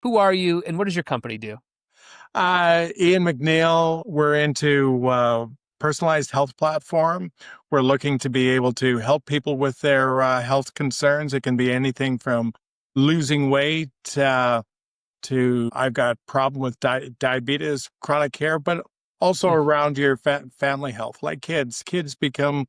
Who are you and what does your company do? Ian McNeil, we're into personalized health platform. We're looking to be able to help people with their health concerns. It can be anything from losing weight to I've got problem with diabetes, chronic care, but also Mm, around your family health, like kids. Kids become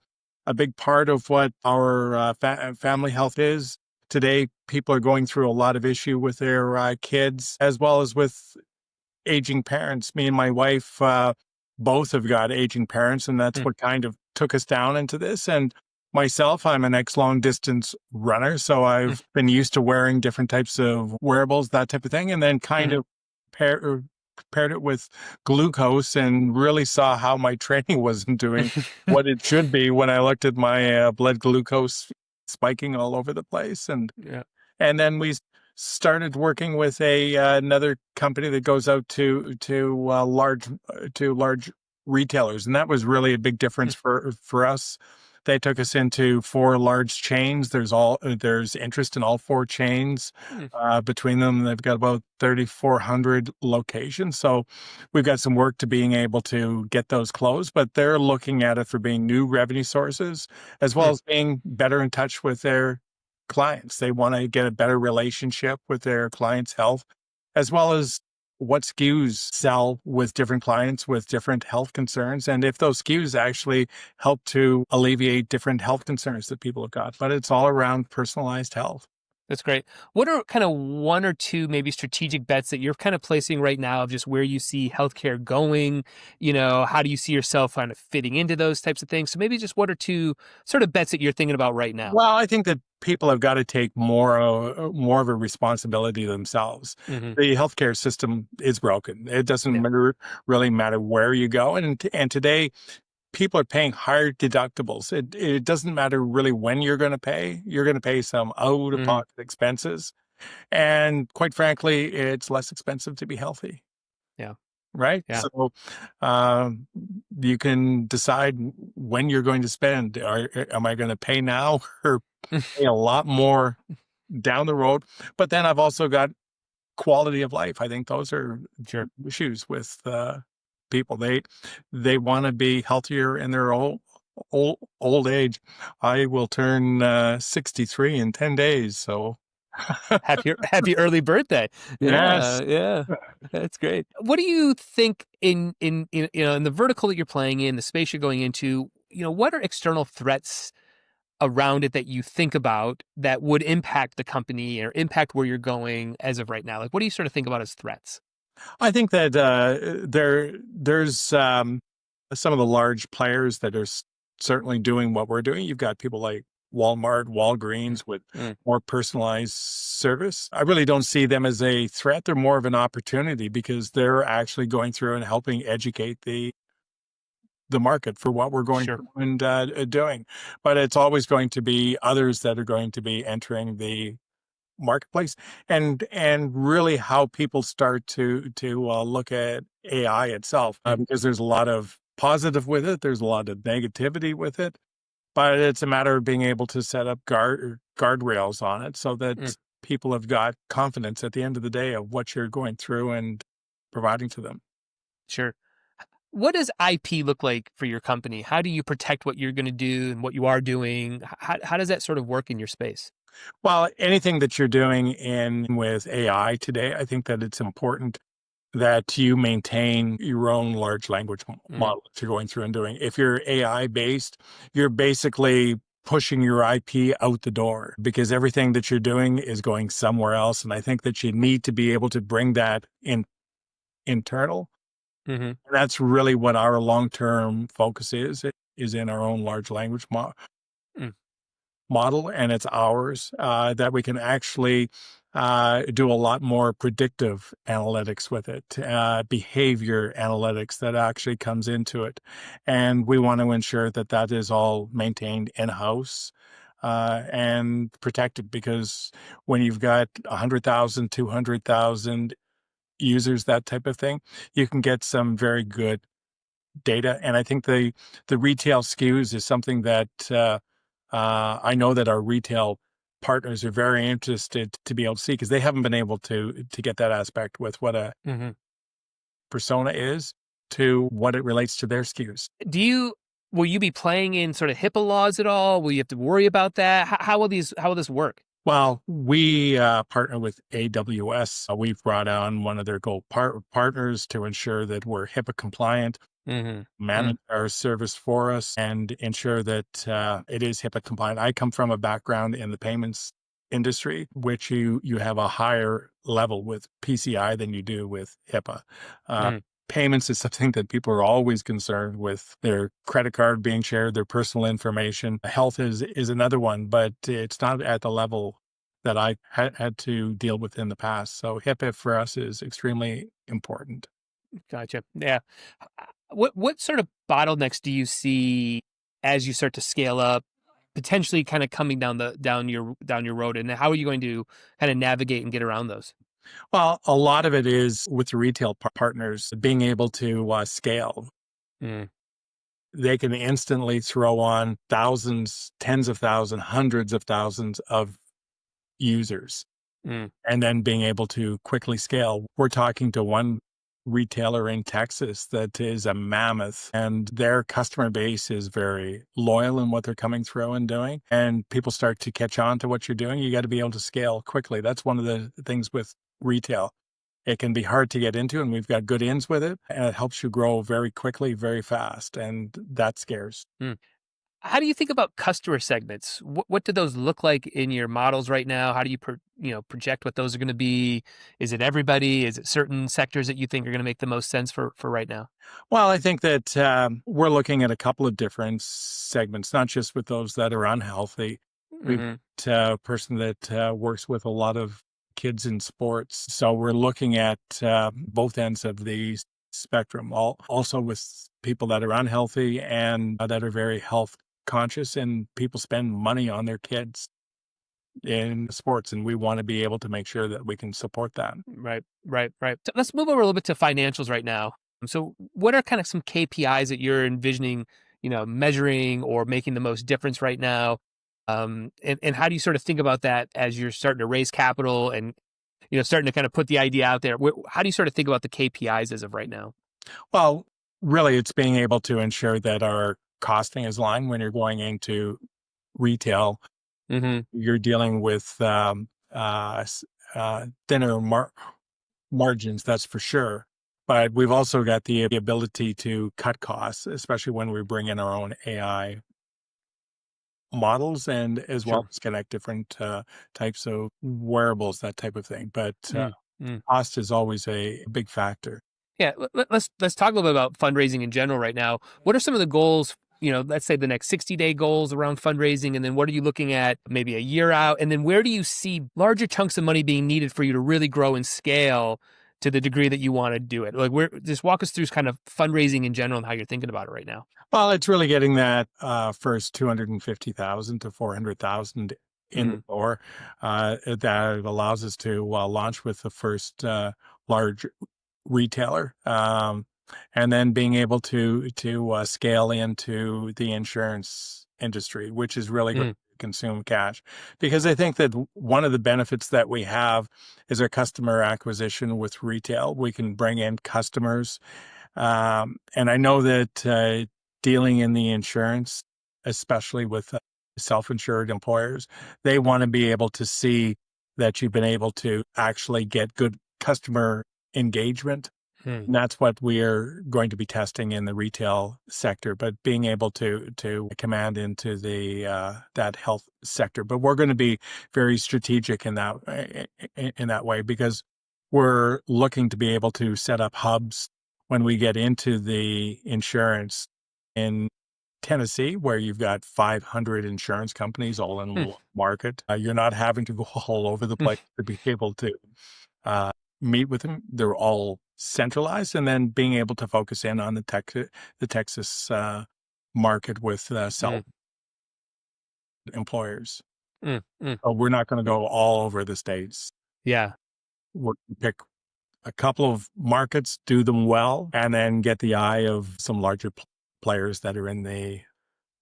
a big part of what our family health is. Today, people are going through a lot of issue with their kids, as well as with aging parents. Me and my wife both have got aging parents, and that's mm, what kind of took us down into this. And myself, I'm an ex long distance runner, so mm, I've been used to wearing different types of wearables, that type of thing, and then kind mhm. of paired it with glucose and really saw how my training wasn't doing what it should be when I looked at my blood glucose spiking all over the place. Yeah. And then we started working with a another company that goes out to large retailers, and that was really a big Mm, difference for us. They took us into four large chains. There's interest in all four chains. mm, Between them, they've got about 3,400 locations. So we've got some work to being able to get those closed, but they're looking at it for being new revenue sources, as well mm. as being better in touch with their clients. They want to get a better relationship with their clients' health, as well as what SKUs sell with different clients with different health concerns. And if those SKUs actually help to alleviate different health concerns that people have got, but it's all around personalized health. That's great. What are kind of one or two maybe strategic bets that you're kind of placing right now of just where you see healthcare going? How do you see yourself kind of fitting into those types of things? So maybe just one or two sort of bets that you're thinking about right now. Well, I think that people have got to take more of a responsibility themselves. Hmm. The healthcare system is broken. It doesn't Yeah. really matter where you go, and today people are paying higher deductibles. It doesn't matter really when you're going to pay. You're going to pay some out of Hmm. pocket expenses, and quite frankly, it's less expensive to be healthy. Yeah. Right. Yeah. So um, you can decide when you're going to spend. Am I going to pay now or pay a lot more down the road? But then I've also got quality of life. I think those are Sure. issues with people. They want to be healthier in their old age. I will turn 63 in 10 days. So Happy early birthday. Yeah, yes. yeah. That's great. What do you think in the vertical that you're playing in, the space you're going into, what are external threats around it that you think about that would impact the company or impact where you're going as of right now? Like, what do you sort of think about as threats? I think that there's some of the large players that are certainly doing what we're doing. You've got people like Walmart, Mm, Walgreens with mm, more personalized service. I really don't see them as a threat. They're more of an opportunity because they're actually going through and helping educate the market for what we're going sure. through and doing. But it's always going to be others that are going to be entering the marketplace, and really how people start to look at AI itself, Mm, because there's a lot of positive with it, there's a lot of negativity with it, but it's a matter of being able to set up guardrails on it so mm, that people have got confidence at the end of the day of what you're going through and providing to them. sure. What does IP look like for your company? How do you protect what you're going to do and what you are doing? How does that sort of work in your space? Well, anything that you're doing in with AI today, I think that it's important that you maintain your own large language Mm, model if you're going through and doing. If you're AI based, you're basically pushing your IP out the door because everything that you're doing is going somewhere else. And I think that you need to be able to bring that in internal. hmm. And that's really what our long term focus is. It is in our own large language Mm, model, and it's ours, that we can actually do a lot more predictive analytics with it, behavior analytics that actually comes into it. And we want to ensure that that is all maintained in-house and protected, because when you've got 100,000, 200,000 users, that type of thing, you can get some very good data. And I think the retail SKUs is something that I know that our retail partners are very interested to be able to see because they haven't been able to get that aspect with what a Hmm. persona is to what it relates to their SKUs. Do you will you be playing in sort of HIPAA laws at all? Will you have to worry about that? How will this work? Well, we partner with AWS. We've brought on one of their gold partners to ensure that we're HIPAA compliant, Hmm. manage our service for us, and ensure that it is HIPAA compliant. I come from a background in the payments industry, which you have a higher level with PCI than you do with HIPAA. Uh, Mm. Payments is something that people are always concerned with their credit card being shared, their personal information. Health is another one, but it's not at the level that I had to deal with in the past. So HIPAA for us is extremely important. Gotcha. Yeah. What sort of bottlenecks do you see as you start to scale up, potentially kind of coming down your road, and how are you going to kind of navigate and get around those? Well, a lot of it is with the retail partners being able to scale. Mm. They can instantly throw on thousands, tens of thousands, hundreds of thousands of users Mm. and then being able to quickly scale. We're talking to one retailer in Texas that is a mammoth, and their customer base is very loyal in what they're coming through and doing. And people start to catch on to what you're doing. You got to be able to scale quickly. That's one of the things with retail. It can be hard to get into, and we've got good ins with it, and it helps you grow very quickly, very fast, and that scares. Mm. How do you think about customer segments? What do those look like in your models right now? How do you project what those are going to be? Is it everybody? Is it certain sectors that you think are going to make the most sense for right now? Well, I think that we're looking at a couple of different segments, not just with those that are unhealthy. We've Hmm. got a person that works with a lot of kids in sports. So we're looking at both ends of the spectrum, also with people that are unhealthy and that are very health conscious, and people spend money on their kids in sports. And we want to be able to make sure that we can support that. Right, right, right. So let's move over a little bit to financials right now. So, what are kind of some KPIs that you're envisioning, measuring or making the most difference right now? And how do you sort of think about that as you're starting to raise capital and starting to kind of put the idea out there? How do you sort of think about the KPIs as of right now? Well, really, it's being able to ensure that our costing is aligned when you're going into retail. Hmm. You're dealing with thinner margins, that's for sure. But we've also got the ability to cut costs, especially when we bring in our own AI models and as well Sure. as connect different types of wearables, that type of thing. But Mm, mm. cost is always a big factor. Yeah, let's talk a little bit about fundraising in general right now. What are some of the goals? Let's say the next 60-day goals around fundraising, and then what are you looking at maybe a year out? And then where do you see larger chunks of money being needed for you to really grow and scale to the degree that you want to do it? Like, where just walk us through kind of fundraising in general and how you're thinking about it right now. Well, it's really getting that first 250,000 to 400,000 in the Hmm. door that allows us to launch with the first large retailer, and then being able to scale into the insurance industry, which is really going Mm, to consume cash. Because I think that one of the benefits that we have is our customer acquisition with retail. We can bring in customers, and I know that dealing in the insurance, especially with self-insured employers, they want to be able to see that you've been able to actually get good customer engagement. mm, And that's what we're going to be testing in the retail sector, but being able to command into the that health sector. But we're going to be very strategic in that way because we're looking to be able to set up hubs when we get into the insurance in Tennessee, where you've got 500 insurance companies all in mm, one market. You're not having to go all over the place mm, to be able to uh, meet with them. They're all centralized, and then being able to focus in on the Texas market with mm, self employers. mm, mm. So we're not going to go all over the states. Yeah. We'll pick a couple of markets, do them well, and then get the eye of some larger players that are in the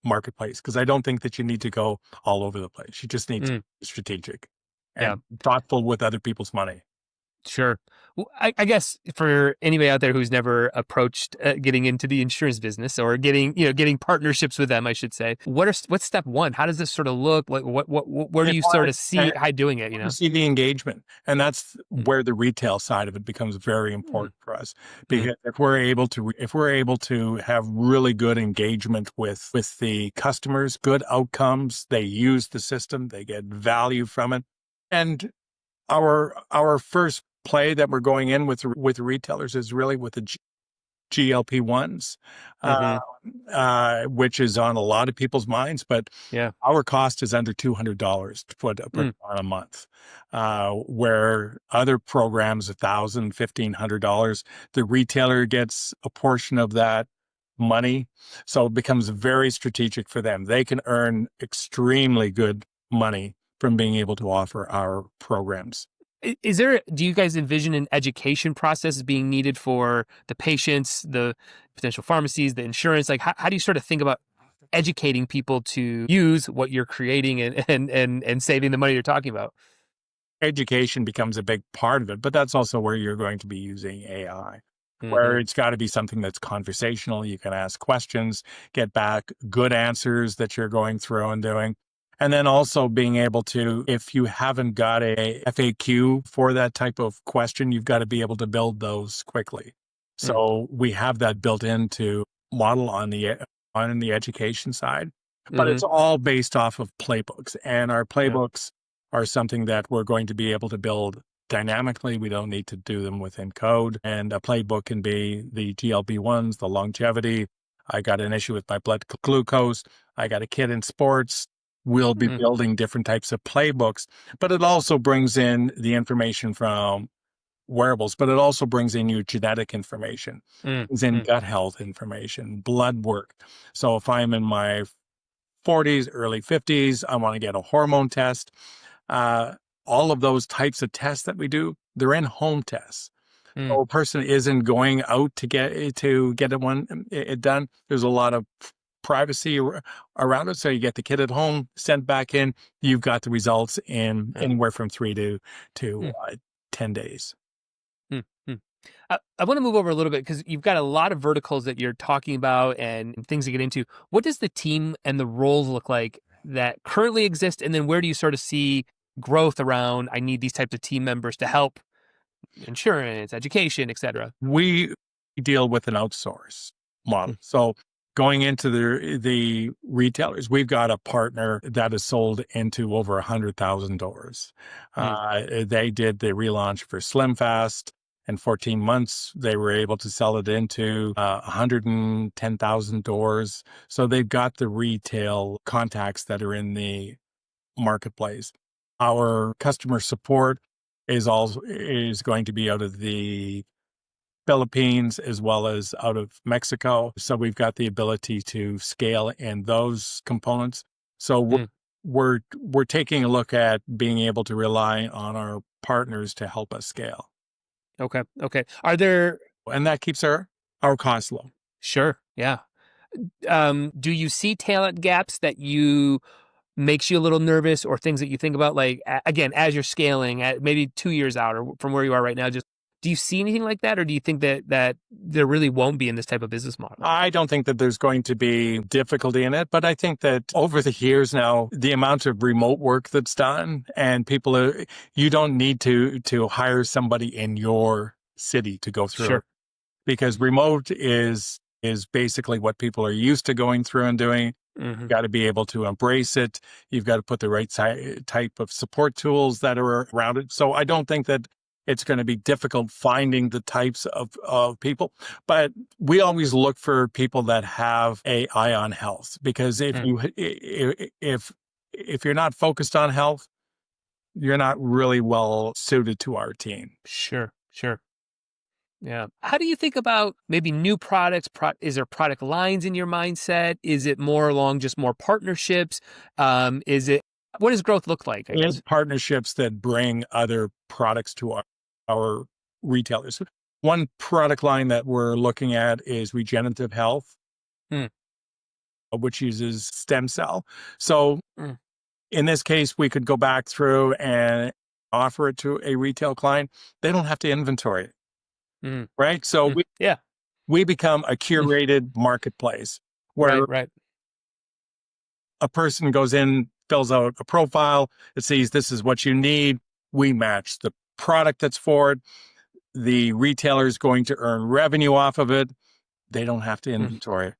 marketplace, because I don't think that you need to go all over the place. You just need to Mm, be strategic yeah. and thoughtful with other people's money. Sure. Well, I guess for anybody out there who's never approached getting into the insurance business or getting partnerships with them, I should say, what's step one? How does this sort of look? Like, where do You you want sort of see how doing it? to see the engagement, and that's Mm, where the retail side of it becomes very mm, important for us. mm, Because if we're able to have really good engagement with the customers, good outcomes, they use the system, they get value from it. And our first play that we're going in with retailers is really with the GLP-1s, uh, mm-hmm. which is on a lot of people's minds, but Yeah. our cost is under $200 to put Mm, on a month, where other programs, 1,000, $1,500, the retailer gets a portion of that money. So it becomes very strategic for them. They can earn extremely good money from being able to offer our programs. do you guys envision an education process being needed for the patients, the potential pharmacies, the insurance? Like, how do you sort of think about educating people to use what you're creating and saving the money you're talking about? Education becomes a big part of it, but that's also where you're going to be using AI, where Hmm. it's got to be something that's conversational. You can ask questions, get back good answers that you're going through and doing. And then also being able to, if you haven't got a FAQ for that type of question, you've got to be able to build those quickly. Mm, So we have that built into model on the education side, but hmm. it's all based off of playbooks, and our Yeah. playbooks are something that we're going to be able to build dynamically. We don't need to do them within code. And a playbook can be the GLP-1s, the longevity. I got an issue with my blood glucose. I got a kid in sports. We'll be Mm, building different types of playbooks, but it also brings in the information from wearables, but it also brings in your genetic information, mm, brings in mm, gut health information, blood work. So if I'm in my 40s, early 50s, I want to get a hormone test. Uh, all of those types of tests that we do, they're in home tests. mm, So a person isn't going out to get it done. There's a lot of privacy around it. So you get the kit at home, sent back in. You've got the results in yeah. anywhere from 3 to Mm, 10 days. mm, mm. I want to move over a little bit because you've got a lot of verticals that you're talking about and things to get into. What does the team and the roles look like that currently exist? And then where do you sort of see growth around? I need these types of team members to help insurance, education, etc. We deal with an outsource model. Mm, So going into the retailers, we've got a partner that has sold into over 100,000 doors. mm, They did the relaunch for Slim Fast. In 14 months, they were able to sell it into 110,000 doors. So they've got the retail contacts that are in the marketplace. Our customer support is going to be out of the Philippines as well as out of Mexico. So we've got the ability to scale in those components. So we're mm. we're we're taking a look at being able to rely on our partners to help us scale. Okay. Okay. Are there And that keeps our costs low. Sure. Yeah. Do you see talent gaps that you makes you a little nervous or things that you think about like again as you're scaling at maybe 2 years out or from where you are right now just do you see anything like that or do you think that there really won't be in this type of business model? I don't think that there's going to be difficulty in it, but I think that over the years now, the amount of remote work that's done and you don't need to hire somebody in your city to go through, Sure. because remote is basically what people are used to going through and doing. Hmm. You've got to be able to embrace it. You've got to put the right type of support tools that are around it. So I don't think that it's going to be difficult finding the types of people, but we always look for people that have a eye on health, because Mm. if you're not focused on health, you're not really well suited to our team. Sure. Sure. Yeah. How do you think about maybe new products? Is there product lines in your mindset? Is it more along just more partnerships? Is it what does growth look like, I And guess? partnerships that bring other products to our retailers. One product line that we're looking at is regenerative health. Hmm. which uses stem cell. So Mm, in this case, we could go back through and offer it to a retail client. They don't have to inventory it, mm, right? So mm. Yeah. we become a Mm, curated marketplace right. where Right. a person goes in, fills out a profile, it sees this is what you need. We match the product that's for it. The retailer is going to earn revenue off of it. They don't have to Mm, inventory.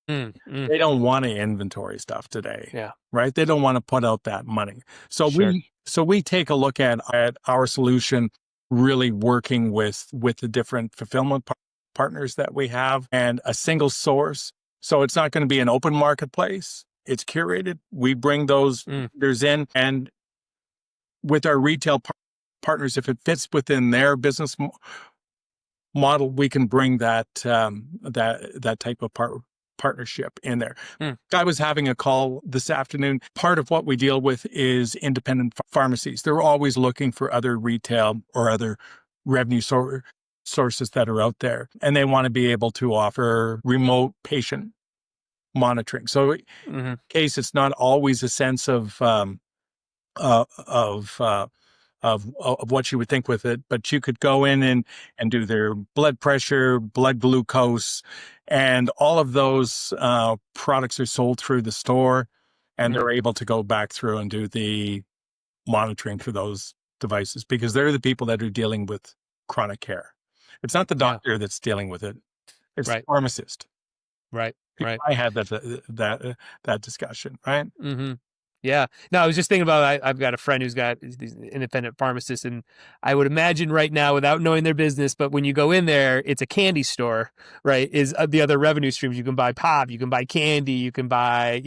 mm. They don't want to inventory stuff today, Yeah. right? They don't want to put out that money. So Sure. we take a look at our solution, really working with the different fulfillment partners that we have and a single source. So it's not going to be an open marketplace. It's curated. We bring those Mm, vendors in, and with our retail partners, if it fits within their business model, we can bring that type of partnership in there. mm, I was having a call this afternoon. Part of what we deal with is independent pharmacies. They're always looking for other retail or other revenue sources that are out there, and they want to be able to offer remote patient monitoring. So, in mm, case it's not always a sense uh, of uh, of what you would think with it, but you could go in and do their blood pressure, blood glucose, and all of those products are sold through the store, and mm. they're able to go back through and do the monitoring for those devices because they're the people that are dealing with chronic care. It's not the Yeah. doctor that's dealing with it; it's the Right. pharmacist. Right. Right. I had that discussion, right? Hmm. Yeah. No, I was just thinking about I've got a friend who's got these independent pharmacist, and I would imagine right now, without knowing their business, but when you go in there, it's a candy store, right? Is the other revenue streams. You can buy pop, you can buy candy, you can buy,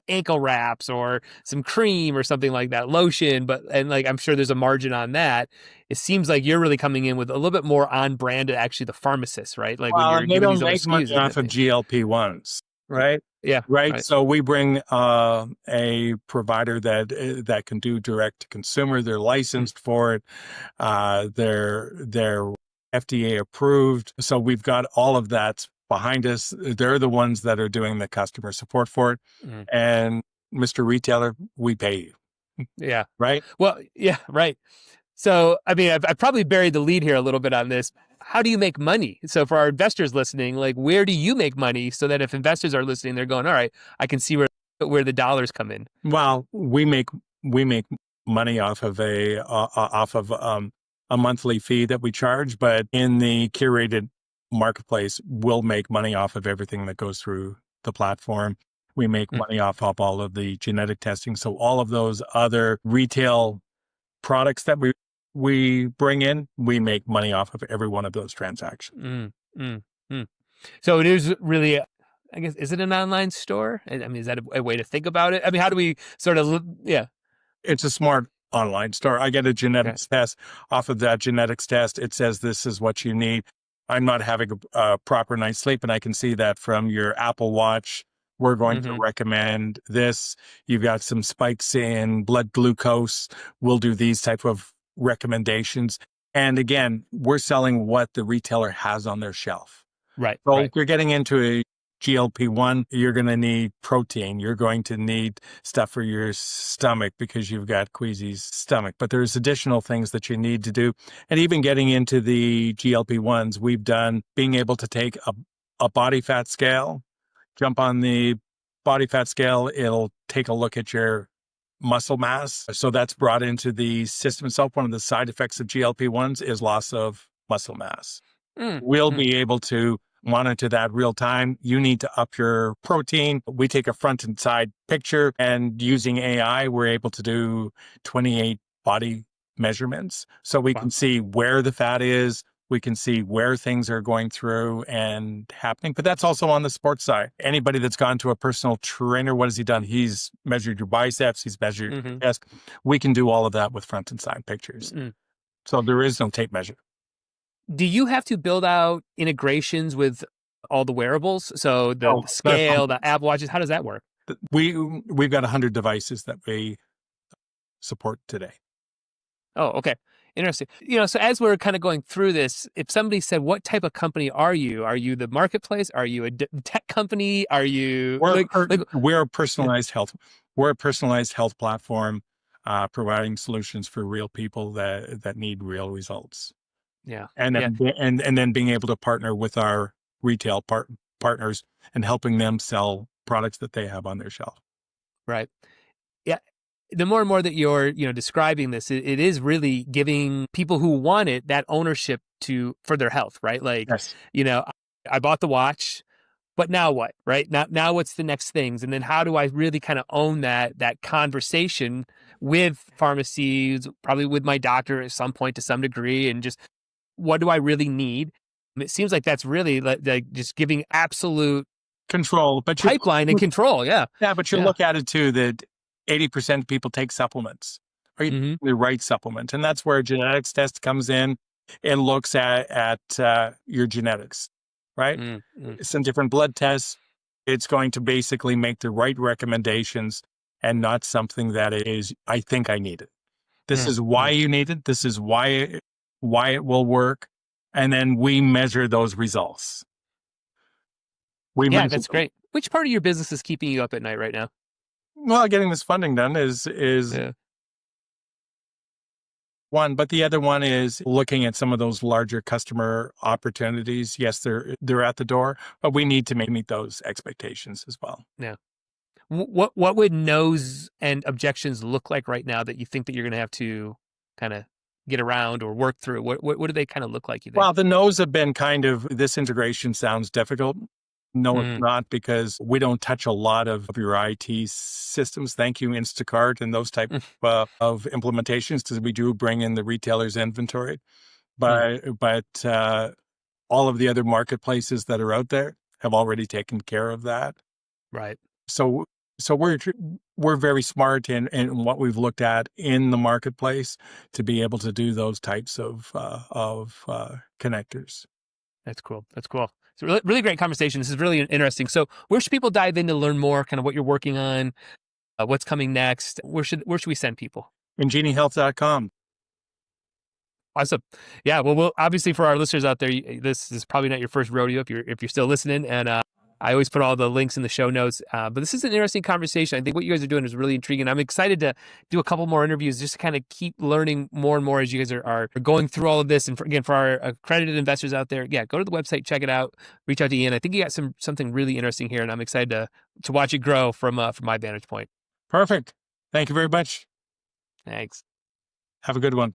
ankle wraps or some cream or something like that, lotion. But and like I'm sure there's a margin on that. It seems like you're really coming in with a little bit more on brand to actually the pharmacist, right? Like when Well, you're and they giving don't these other make money SKUs. off of GLP-1s, right? Yeah. Right. Right. So we bring a provider that can do direct to consumer. They're Mm, licensed for it. They're FDA approved. So we've got all of that behind us. They're the ones that are doing the customer support for it. mm. And Mr. Retailer, we pay you, Yeah. right? Well, yeah, right. So, I mean, I've probably buried the lead here a little bit on this. How do you make money? So, for our investors listening, like, where do you make money so that if investors are listening, they're going, all right, I can see where the dollars come in. Well, we make money off of a monthly fee that we charge, but in the curated marketplace, we'll make money off of everything that goes through the platform. We make Mm, money off of all of the genetic testing. So all of those other retail products that we bring in, we make money off of every one of those transactions. mm, mm, mm. So, it is really, I guess, is it an online store? I mean, is that a way to think about it? I mean, how do we sort of, yeah. It's a smart online store. I get a Okay. genetics test. Off of that genetics test, it says this is what you need. I'm not having a proper night's sleep, and I can see that from your Apple Watch. We're going to Mm-hmm. recommend this. You've got some spikes in blood glucose. We'll do these type of recommendations. And again, we're selling what the retailer has on their shelf. Right. So if Right. you're getting into a GLP-1, you're going to need protein. You're going to need stuff for your stomach because you've got Queasy's stomach. But there's additional things that you need to do. And even getting into the GLP-1s, we've done being able to take a body fat scale, jump on the body fat scale. It'll take a look at your muscle mass. So that's brought into the system itself. One of the side effects of GLP-1s is loss of muscle mass. Mm, We'll mm. be able to monitor that real time. You need to up your protein. We take a front and side picture, and using AI, we're able to do 28 body measurements. So we Wow. can see where the fat is. We can see where things are going through and happening. But that's also on the sports side. Anybody that's gone to a personal trainer, what has he done? He's measured your biceps, he's measured Mm-hmm. your chest. We can do all of that with front and side pictures. Mm. So there is no tape measure. Do you have to build out integrations with all the wearables? So the No, that's scale, the Apple Watches, how does that work? we've got 100 devices that we support today. Oh, okay. Interesting. So as we're kind of going through this, if somebody said, "What type of company are you? Are you the marketplace? Are you a tech company? Are you We're a yeah, personalized health. We're a personalized health platform, providing solutions for real people that need real results, yeah, and yeah, then being able to partner with our retail partners and helping them sell products that they have on their shelf. right, yeah." The more and more that you're, describing this, it is really giving people who want it that ownership for their health, right? Like, Yes. you know, I bought the watch, but now what, right? Now what's the next things? And then how do I really kind of own that conversation with pharmacies, probably with my doctor at some point to some degree, and just what do I really need? And it seems like that's really like just giving absolute Control, but pipeline and control. Yeah. yeah, but you Yeah. look at it too that 80% of people take supplements. Are you Hmm. taking the right supplement? And that's where a genetics test comes in and looks at your genetics, right? Mm-hmm. Some different blood tests. It's going to basically make the right recommendations and not something that is, I think I need it. This is why Mm-hmm. you need it. This is why it will work. And then we measure those results. We Yeah, measure that's great. Which part of your business is keeping you up at night right now? well, getting this funding done is Yeah. one, but the other one is looking at some of those larger customer opportunities. Yes, they're at the door, but we need to meet those expectations as well. Yeah. What would no's and objections look like right now that you think that you're going to have to kind of get around or work through? What do they kind of look like, you think? Well, the no's have been kind of this integration sounds difficult. No, it's Mm, not because we don't touch a lot of your IT systems. Thank you, Instacart and those type mm, of implementations because we do bring in the retailer's inventory. mm. But all of the other marketplaces that are out there have already taken care of that. Right. So so we're very smart in what we've looked at in the marketplace to be able to do those types of connectors. That's cool. That's cool. It's a really, really great conversation. This is really interesting. So, where should people dive in to learn more? Kind of what you're working on, what's coming next? Where should we send people? IngenieHealth.com. Awesome. Yeah. Well, obviously for our listeners out there, this is probably not your first rodeo if you're still listening. And I always put all the links in the show notes. But this is an interesting conversation. I think what you guys are doing is really intriguing. I'm excited to do a couple more interviews just to kind of keep learning more and more as you guys are going through all of this. And again, for our accredited investors out there, yeah, go to the website, check it out, reach out to Ian. I think you got something really interesting here, and I'm excited to watch it grow from my vantage point. Perfect. Thank you very much. Thanks. Have a good one.